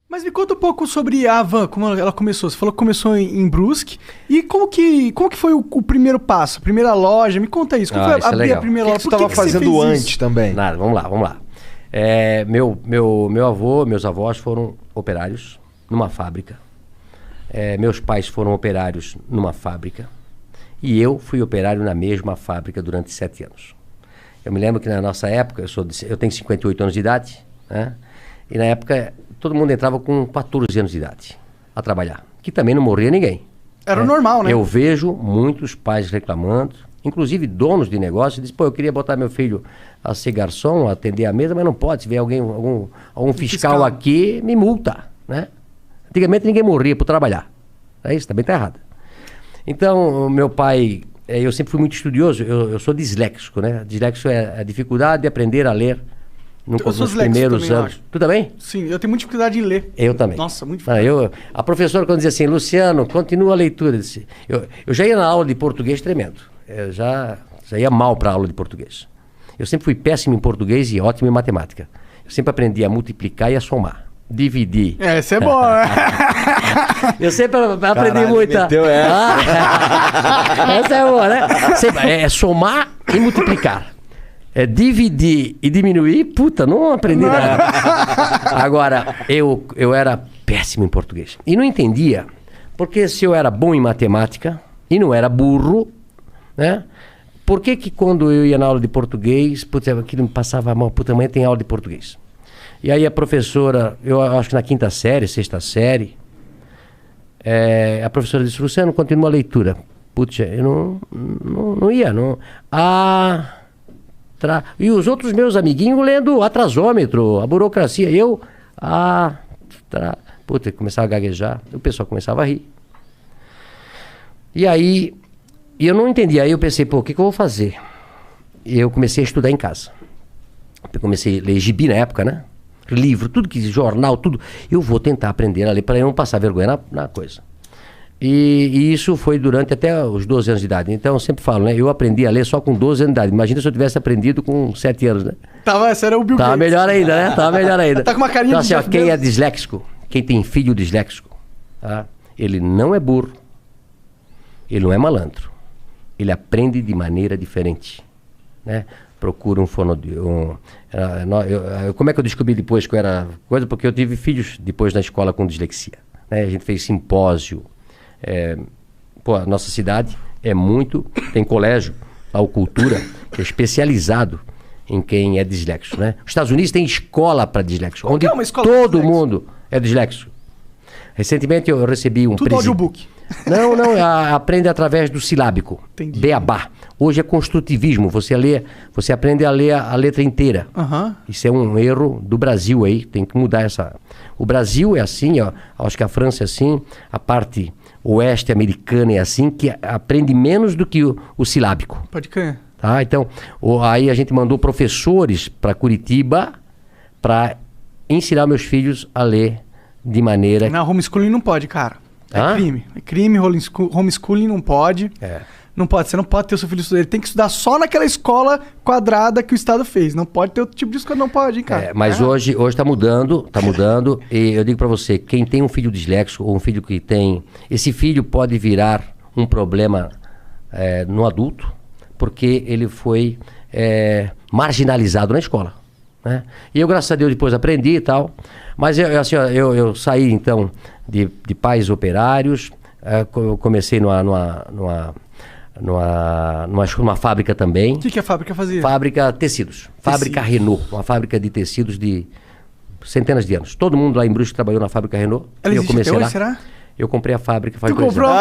Mas me conta um pouco sobre a Havan, como ela começou. Você falou que começou em Brusque. E como que foi o primeiro passo? A primeira loja? Me conta isso. Como foi isso é abrir legal. a primeira loja? O que você estava fazendo antes também? Nada, vamos lá. Meu avô, meus avós foram operários numa fábrica. Meus pais foram operários numa fábrica. E eu fui operário na mesma fábrica durante 7 anos. Eu me lembro que na nossa época, eu tenho 58 anos de idade, né? E na época todo mundo entrava com 14 anos de idade a trabalhar, que também não morria ninguém. Era normal, né? Eu vejo muitos pais reclamando, inclusive donos de negócio, dizem, eu queria botar meu filho a ser garçom, a atender a mesa, mas não pode. Se vier algum fiscal aqui, me multa, né? Antigamente ninguém morria por trabalhar. Isso também está errado. Então, meu pai, eu sempre fui muito estudioso, eu sou disléxico, né? Disléxico é a dificuldade de aprender a ler nos primeiros também, anos. Tu também? Sim, eu tenho muita dificuldade em ler. Eu também. Nossa, muito difícil. A professora, quando dizia assim, Luciano, continua a leitura. Eu já ia na aula de português tremendo. Eu já ia mal para a aula de português. Eu sempre fui péssimo em português e ótimo em matemática. Eu sempre aprendi a multiplicar e a somar. Dividir. Essa é boa. Eu sempre aprendi muito. Essa é boa, né? É somar e multiplicar. Dividir e diminuir, puta, não aprendi nada. Agora, eu era péssimo em português. E não entendia, porque se eu era bom em matemática e não era burro, né? Por que quando eu ia na aula de português, puta, aquilo me passava mal, puta, amanhã tem aula de português. E aí a professora, eu acho que na 5ª série, 6ª série, a professora disse, Luciano, continua a leitura. Putz, eu não ia, não. E os outros meus amiguinhos lendo atrasômetro, a burocracia. Eu, puta, começava a gaguejar, o pessoal começava a rir. E aí, eu não entendia. Aí eu pensei, o que eu vou fazer? E eu comecei a estudar em casa. Eu comecei a ler gibi na época, né? Livro, tudo que jornal, tudo. Eu vou tentar aprender a ler para eu não passar vergonha na coisa. E isso foi durante até os 12 anos de idade. Então eu sempre falo, né? Eu aprendi a ler só com 12 anos de idade. Imagina se eu tivesse aprendido com 7 anos, né? Esse era o Bill Gates. Tava melhor ainda, né? Tava melhor ainda. Tá com uma carinha então, assim, quem é disléxico, quem tem filho disléxico, tá? Ele não é burro, ele não é malandro. Ele aprende de maneira diferente, né? Procura um fonoaudiólogo. Como é que eu descobri depois que eu era coisa? Porque eu tive filhos depois na escola com dislexia, né? A gente fez simpósio. A nossa cidade tem colégio, a Cultura, que é especializado em quem é disléxico, né? Os Estados Unidos tem escola para disléxico, onde todo mundo é disléxico. Recentemente eu recebi um tudo audiobook. Não, aprende através do silábico. Entendi. Beabá. Hoje é construtivismo, você aprende a ler a letra inteira. Isso é um erro do Brasil aí, tem que mudar essa. O Brasil é assim, ó, acho que a França é assim, a parte oeste americana é assim, que aprende menos do que o silábico. Pode crer. Tá? Então, aí a gente mandou professores para Curitiba para ensinar meus filhos a ler de maneira... Não, homeschooling não pode, cara. Crime. É crime, homeschooling não pode. Não pode, você não pode ter o seu filho estudar. Ele tem que estudar só naquela escola quadrada que o Estado fez. Não pode ter outro tipo de escola, não pode, hein, cara. Mas hoje tá mudando, e eu digo para você, quem tem um filho disléxico ou um filho que tem... Esse filho pode virar um problema no adulto, porque ele foi marginalizado na escola, né? E eu, graças a Deus, depois aprendi e tal. Mas eu saí, então, de pais operários, eu comecei numa fábrica também. O que a fábrica fazia? Fábrica tecidos. Fábrica Renault. Uma fábrica de tecidos de centenas de anos. Todo mundo lá em Brusque trabalhou na fábrica Renault. Ela eu existe comecei até hoje, lá. será? Eu comprei a fábrica faz 2 anos. Tu comprou?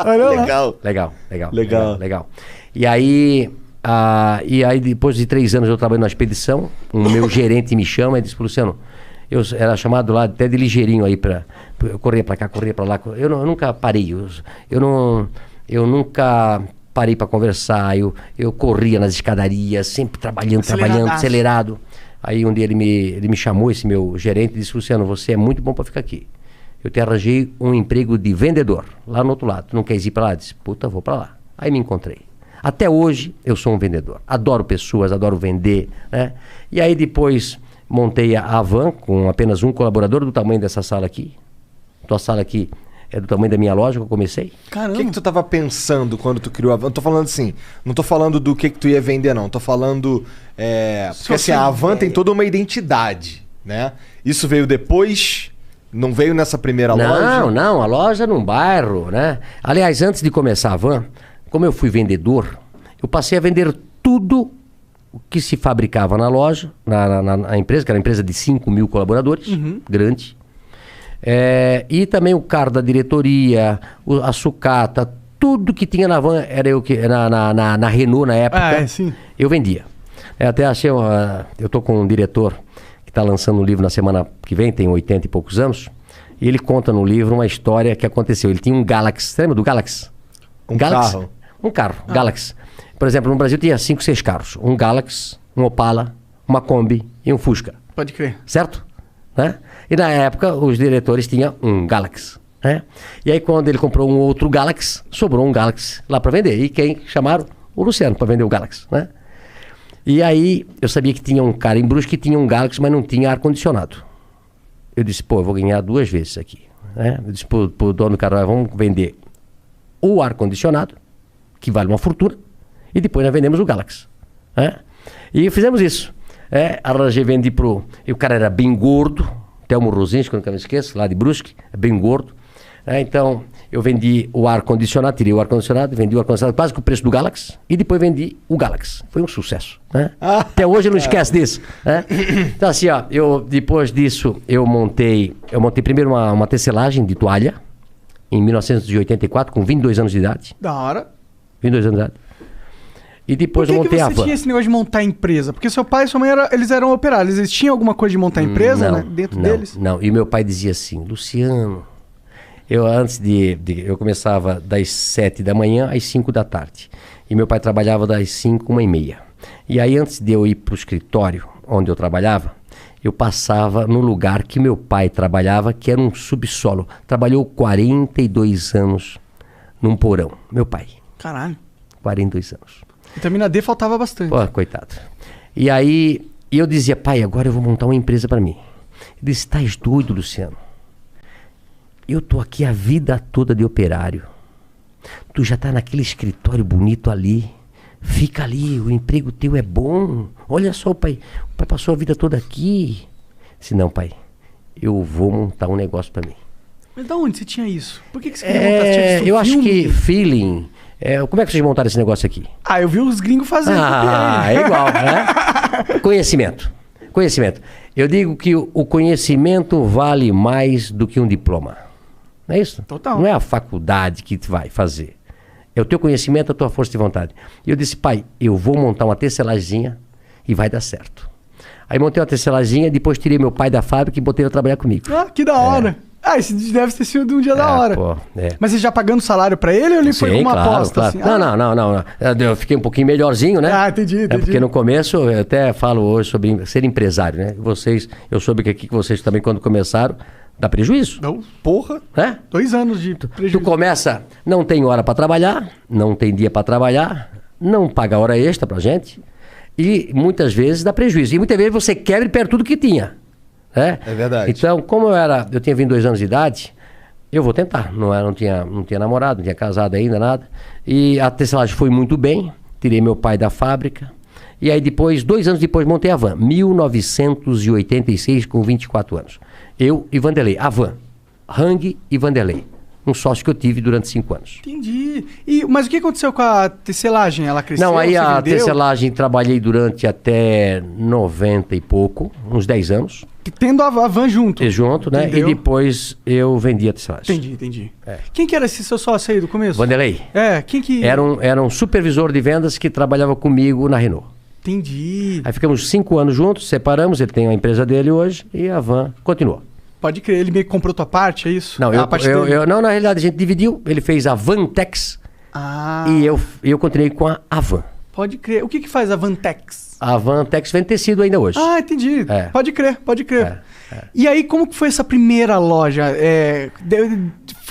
Caralho! Legal. E aí, depois de 3 anos eu trabalhei na expedição, o meu gerente me chama e disse, Luciano, eu era chamado lá até de ligeirinho aí eu corria pra cá, corria pra lá. Eu nunca parei, eu nunca parei pra conversar, eu corria nas escadarias, sempre trabalhando, acelerado. Aí um dia ele me chamou, esse meu gerente, e disse, Luciano, você é muito bom pra ficar aqui. Eu te arranjei um emprego de vendedor, lá no outro lado. Tu não queres ir pra lá? Eu disse, puta, vou pra lá. Aí me encontrei. Até hoje eu sou um vendedor. Adoro pessoas, adoro vender, né? E aí depois montei a Van com apenas um colaborador do tamanho dessa sala aqui. Tua sala aqui é do tamanho da minha loja que eu comecei. Caramba. O que tu tava pensando quando tu criou a Van? Não tô falando assim, não tô falando do que tu ia vender, não. Tô falando... porque assim, a Van tem toda uma identidade, né? Isso veio depois... Não veio nessa primeira loja? Não, a loja num bairro, né? Aliás, antes de começar a Van, como eu fui vendedor, eu passei a vender tudo o que se fabricava na loja, na empresa, que era uma empresa de 5 mil colaboradores, grande. E também o carro da diretoria, a sucata, tudo que tinha na Van, era eu que na Renault na época, eu vendia. Até achei, eu tô com um diretor está lançando um livro na semana que vem, tem 80 e poucos anos, e ele conta no livro uma história que aconteceu. Ele tinha um Galaxy, você lembra do Galaxy? Carro? Um carro, Galaxy. Por exemplo, no Brasil tinha 5, 6 carros. Um Galaxy, um Opala, uma Kombi e um Fusca. Pode crer. Certo? Né? E na época, os diretores tinham um Galaxy. Né? E aí, quando ele comprou um outro Galaxy, sobrou um Galaxy lá para vender. E quem chamaram? O Luciano, para vender o Galaxy. Né? E aí, eu sabia que tinha um cara em Brusque que tinha um Galaxy, mas não tinha ar-condicionado. Eu disse, eu vou ganhar 2 vezes aqui. Né? Eu disse pro dono do carro, vamos vender o ar-condicionado, que vale uma fortuna, e depois nós vendemos o Galaxy. Né? E fizemos isso. Arranjei, vendi pro... E o cara era bem gordo, Telmo Rosinski, que eu nunca me esqueço, lá de Brusque, bem gordo. Então, eu vendi o ar-condicionado, tirei o ar-condicionado, vendi o ar-condicionado quase com o preço do Galaxy, e depois vendi o Galaxy. Foi um sucesso. Né? Até hoje eu não esqueço disso. Né? Então, assim, depois disso, eu montei primeiro uma tecelagem de toalha, em 1984, com 22 anos de idade. Da hora. 22 anos de idade. E depois eu montei a Van. Por que você tinha esse negócio de montar empresa? Porque seu pai e sua mãe eles eram operários. Eles tinham alguma coisa de montar empresa, né? Dentro deles? Não, e meu pai dizia assim, Luciano... Eu começava das 7 da manhã às 5 da tarde. E meu pai trabalhava das 5, 1h30. E aí, antes de eu ir para o escritório onde eu trabalhava, eu passava no lugar que meu pai trabalhava, que era um subsolo. Trabalhou 42 anos num porão. Meu pai. Caralho. 42 anos. Vitamina D faltava bastante. Pô, coitado. E aí, eu dizia, pai, agora eu vou montar uma empresa para mim. Ele disse, estás doido, Luciano? Eu tô aqui a vida toda de operário. Tu já tá naquele escritório bonito ali. Fica ali, o emprego teu é bom. Olha só, pai. O pai passou a vida toda aqui. Disse, não, pai. Eu vou montar um negócio para mim. Mas da onde você tinha isso? Por que você queria montar? Eu acho que feeling... como é que vocês montaram esse negócio aqui? Eu vi os gringos fazendo. É igual, né? Conhecimento. Eu digo que o conhecimento vale mais do que um diploma. Não é isso? Total. Não é a faculdade que tu vai fazer. É o teu conhecimento, a tua força de vontade. E eu disse, pai, eu vou montar uma tecelaginha e vai dar certo. Aí montei uma tecelaginha, depois tirei meu pai da fábrica e botei ele a trabalhar comigo. Que da hora. Esse deve ter sido um dia da hora. Mas você já pagando salário pra ele ou ele foi com uma aposta? Claro. Assim? Não. Eu fiquei um pouquinho melhorzinho, né? Entendi. Porque no começo, eu até falo hoje sobre ser empresário, né? Eu soube que aqui que vocês também, quando começaram, dá prejuízo. Não, porra. 2 anos de prejuízo. Tu começa, não tem hora pra trabalhar, não tem dia pra trabalhar, não paga hora extra pra gente, e muitas vezes dá prejuízo. E muitas vezes você quebra e perde tudo que tinha. É verdade. Então, como eu tinha 22 anos de idade, eu vou tentar. Não tinha namorado, não tinha casado ainda, nada. E a tecelagem foi muito bem, tirei meu pai da fábrica. E aí depois, 2 anos depois, montei a Van. 1986, com 24 anos. Eu e Vanderlei. A Van. Hang e Vanderlei. Um sócio que eu tive durante 5 anos. Entendi. Mas o que aconteceu com a tecelagem? Ela cresceu? Não, aí a tecelagem trabalhei durante até 90 e pouco, uns 10 anos. Tendo a Van junto. Junto, né? Entendeu? E depois eu vendi a tecelagem. Entendi. Quem que era esse seu sócio aí do começo? Vanderlei. Quem que... Era um supervisor de vendas que trabalhava comigo na Renault. Entendi. Aí ficamos 5 anos juntos, separamos, ele tem a empresa dele hoje e a Van continuou. Pode crer, ele meio que comprou tua parte, é isso? Não, não, na realidade a gente dividiu, ele fez a Vantex e eu continuei com a Van. Pode crer. O que faz a Vantex? A Vantex vende tecido ainda hoje. Ah, entendi. É. Pode crer. E aí, como que foi essa primeira loja?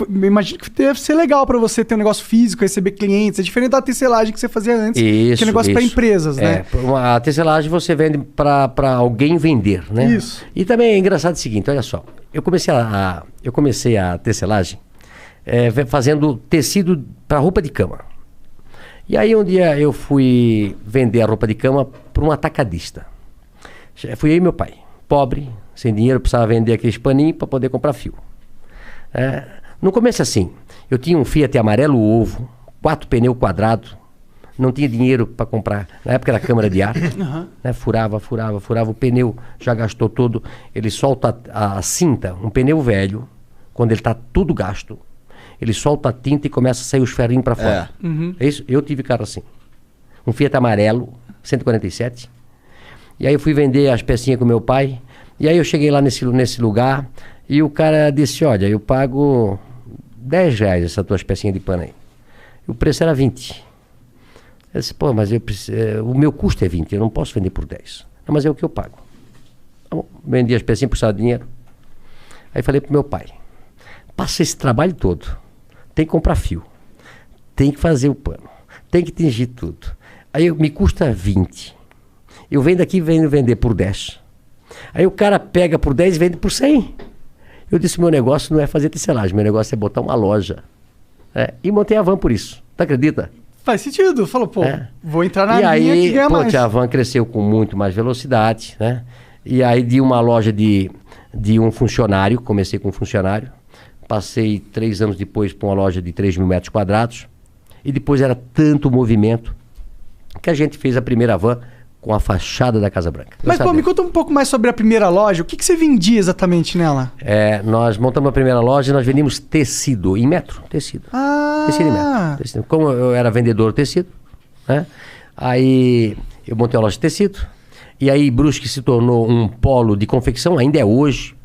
Imagino que deve ser legal pra você ter um negócio físico, receber clientes. É diferente da tecelagem que você fazia antes. Isso, que é negócio pra empresas, né? A tecelagem você vende pra alguém vender, né? Isso. E também é engraçado o seguinte, olha só. Eu comecei a tecelagem fazendo tecido para roupa de cama. E aí um dia eu fui vender a roupa de cama para um atacadista. Fui eu e meu pai, pobre, sem dinheiro, precisava vender aqueles paninhos para poder comprar fio. No começo assim, eu tinha um Fiat amarelo ovo, 4 pneus quadrados, não tinha dinheiro para comprar. Na época era câmara de ar, né? Furava, o pneu já gastou todo. Ele solta a cinta, um pneu velho, quando ele está tudo gasto, ele solta a tinta e começa a sair os ferrinhos para fora. É isso? Eu tive carro assim. Um Fiat amarelo, 147. E aí eu fui vender as pecinhas com meu pai. E aí eu cheguei lá nesse lugar e o cara disse, olha, eu pago R$10 essas tuas pecinhas de pano aí. E o preço era 20. Eu disse, pô, mas o meu custo é 20, eu não posso vender por 10. Não, mas é o que eu pago. Tá bom, vendi as pecinhas, precisava de dinheiro. Aí falei pro meu pai, passa esse trabalho todo, tem que comprar fio, tem que fazer o pano, tem que tingir tudo. Aí me custa 20. Eu venho daqui e venho vender por 10. Aí o cara pega por 10 e vende por 100. Eu disse, meu negócio não é fazer tecelagem, meu negócio é botar uma loja. E montei a Van por isso. Tu acredita? Faz sentido. Falou, pô, vou entrar na linha e aí, que ganha mais. A Van cresceu com muito mais velocidade, né? E aí de uma loja de um funcionário, comecei com um funcionário, passei 3 anos depois para uma loja de 3.000 metros quadrados, e depois era tanto movimento que a gente fez a primeira Van com a fachada da Casa Branca. Mas, pô, me conta um pouco mais sobre a primeira loja. O que você vendia exatamente nela? Nós montamos a primeira loja e nós vendíamos tecido em metro. Tecido. Tecido em metro. Tecido. Como eu era vendedor de tecido, né? Aí eu montei uma loja de tecido. E aí Brusque se tornou um polo de confecção, ainda é hoje.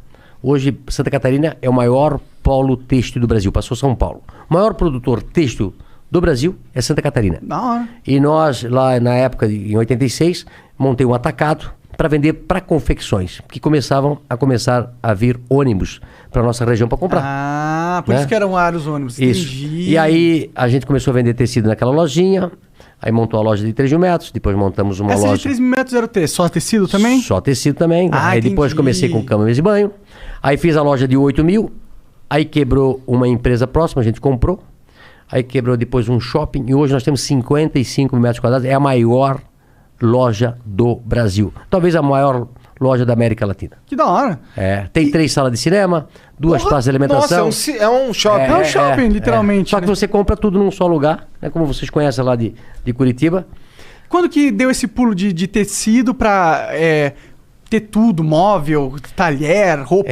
Hoje Santa Catarina é o maior polo têxtil do Brasil, passou São Paulo. O maior produtor têxtil do Brasil é Santa Catarina. Da hora. E nós, lá na época, em 86, montei um atacado para vender para confecções, que começaram a vir ônibus para nossa região para comprar. Por isso que eram vários ônibus. Isso. Entendi. E aí a gente começou a vender tecido naquela lojinha, aí montou a loja de 3.000 metros, depois montamos uma loja... Essa de 3.000 metros era o quê? Só tecido também? Só tecido também. Aí depois comecei com cama, mesa e banho. Aí fiz a loja de 8.000, aí quebrou uma empresa próxima, a gente comprou. Aí quebrou depois um shopping e hoje nós temos 55 metros quadrados. É a maior loja do Brasil. Talvez a maior loja da América Latina. Que da hora. Tem 3 salas de cinema, 2 praças de alimentação. Nossa, é um shopping. É um shopping, literalmente. Só que você compra tudo num só lugar, né? Como vocês conhecem lá de Curitiba. Quando que deu esse pulo de tecido pra ter tudo, móvel, talher, roupa?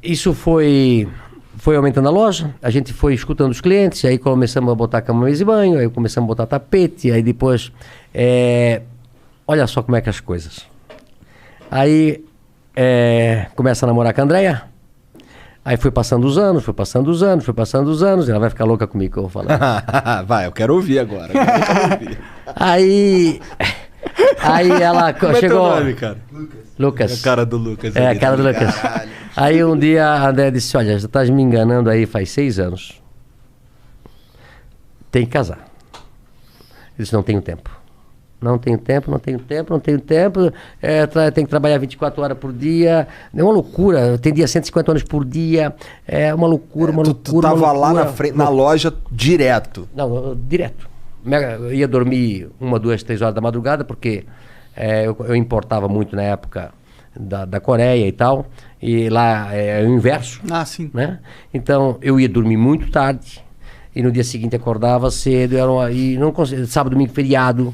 Isso foi aumentando a loja, a gente foi escutando os clientes, aí começamos a botar cama, mesa e banho, aí começamos a botar tapete, aí depois... olha só como é que as coisas. Aí começa a namorar com a Andréia, aí foi passando os anos, e ela vai ficar louca comigo que eu vou falar. Vai, eu quero ouvir agora. Aí ela Como chegou... É teu nome, cara? Lucas. É a cara do Lucas. A cara do Lucas. Caralho. Aí um dia a André disse, olha, já estás me enganando aí faz 6 anos. Tem que casar. Eu disse, não tenho tempo. Não tenho tempo. Tem que trabalhar 24 horas por dia. É uma loucura. Tem dia 150 horas por dia. É uma loucura, Tu tava lá na frente, na loja direto. Não, direto. Eu ia dormir 1, 2, 3 horas da madrugada, porque eu importava muito na época da Coreia e tal, e lá é o inverso. Sim. Né? Então eu ia dormir muito tarde, e no dia seguinte acordava cedo, e não conseguia, sábado, domingo, feriado.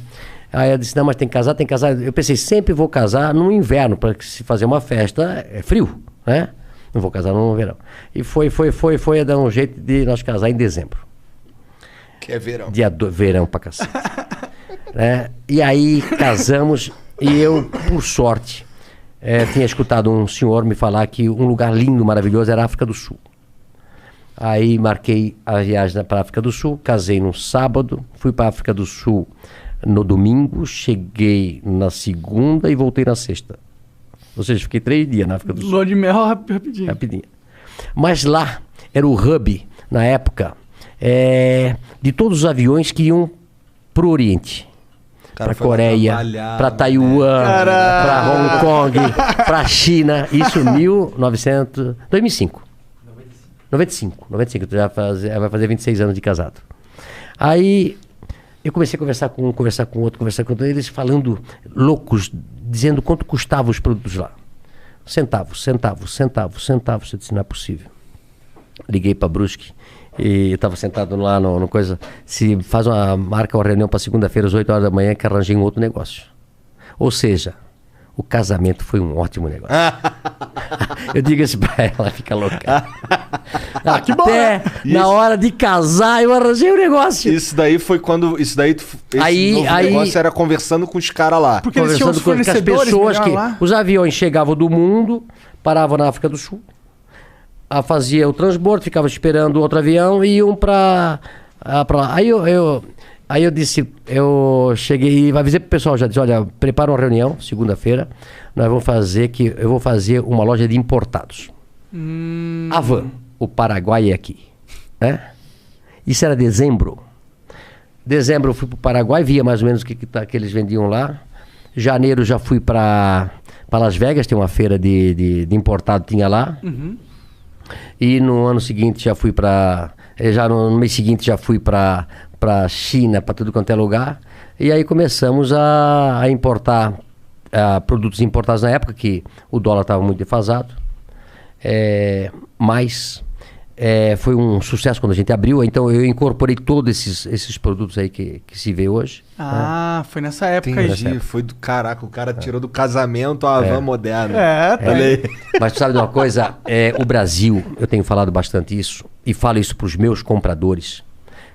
Aí eu disse, não, mas tem que casar. Eu pensei, sempre vou casar no inverno, para se fazer uma festa, é frio, né? Não vou casar no verão. E foi a dar um jeito de nós casar em dezembro. Que é verão. Verão pra cacete. E aí casamos e eu, por sorte, tinha escutado um senhor me falar que um lugar lindo, maravilhoso era a África do Sul. Aí marquei a viagem para a África do Sul, casei no sábado, fui para a África do Sul no domingo, cheguei na segunda e voltei na sexta. Ou seja, fiquei 3 dias na África do Sul. Lua de mel rapidinho. Rapidinho. Mas lá era o hub, na época, de todos os aviões que iam pro Oriente. Para Coreia, para Taiwan, para Hong Kong, para China. Isso em 2005. 95, já vai fazer 26 anos de casado. Aí eu comecei a conversar com outro, eles falando loucos, dizendo quanto custavam os produtos lá. Centavos. Eu disse, não é possível. Liguei para Brusque e eu estava sentado lá no coisa. Se marca uma reunião para segunda-feira às 8 horas da manhã que arranjei um outro negócio. Ou seja, o casamento foi um ótimo negócio. Eu digo isso pra ela, fica louca. Que bom, né? Na hora de casar, eu arranjei um negócio. Isso daí foi quando. Esse negócio era conversando com os caras lá. Porque eles tinham os fornecedores, com as pessoas que. lá. Os aviões chegavam do mundo, paravam na África do Sul, fazia o transbordo, ficava esperando outro avião e iam pra lá. Aí eu disse, eu cheguei e avisei pro pessoal, já disse, olha, prepara uma reunião, segunda-feira, eu vou fazer uma loja de importados. Havan, o Paraguai é aqui. Né? Isso era dezembro. Dezembro eu fui pro Paraguai, via mais ou menos o que eles vendiam lá. Janeiro já fui para Las Vegas, tem uma feira de importado, tinha lá. E no ano seguinte já fui no mês seguinte já fui para China, para tudo quanto é lugar. E aí começamos a importar produtos importados na época, que o dólar estava muito defasado. Mas foi um sucesso quando a gente abriu. Então eu incorporei todos esses produtos aí que se vê hoje. Foi nessa época aí. Entendi, foi do caraca, o cara tirou do casamento a Havan moderna. Mas tu sabe de uma coisa? O Brasil, eu tenho falado bastante isso, e falo isso para os meus compradores,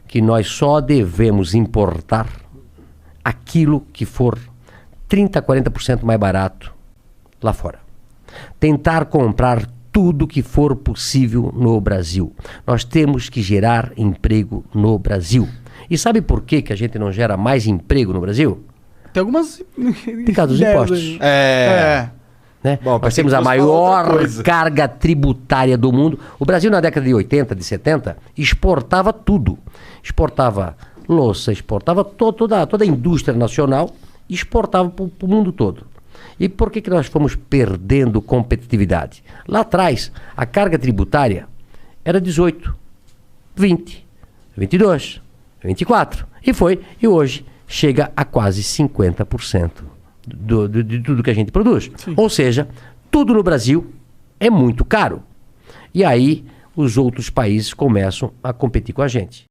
que nós só devemos importar aquilo que for 30%, 40% mais barato lá fora. Tentar comprar tudo que for possível no Brasil. Nós temos que gerar emprego no Brasil. E sabe por que a gente não gera mais emprego no Brasil? Tem algumas... Por causa dos impostos. Né? Bom, nós temos a maior carga tributária do mundo. O Brasil, na década de 80, de 70, exportava tudo. Exportava louça, exportava toda a indústria nacional, exportava para o mundo todo. E por que nós fomos perdendo competitividade? Lá atrás, a carga tributária era 18, 20, 22, 24. E hoje chega a quase 50% de tudo que a gente produz. Sim. Ou seja, tudo no Brasil é muito caro. E aí os outros países começam a competir com a gente.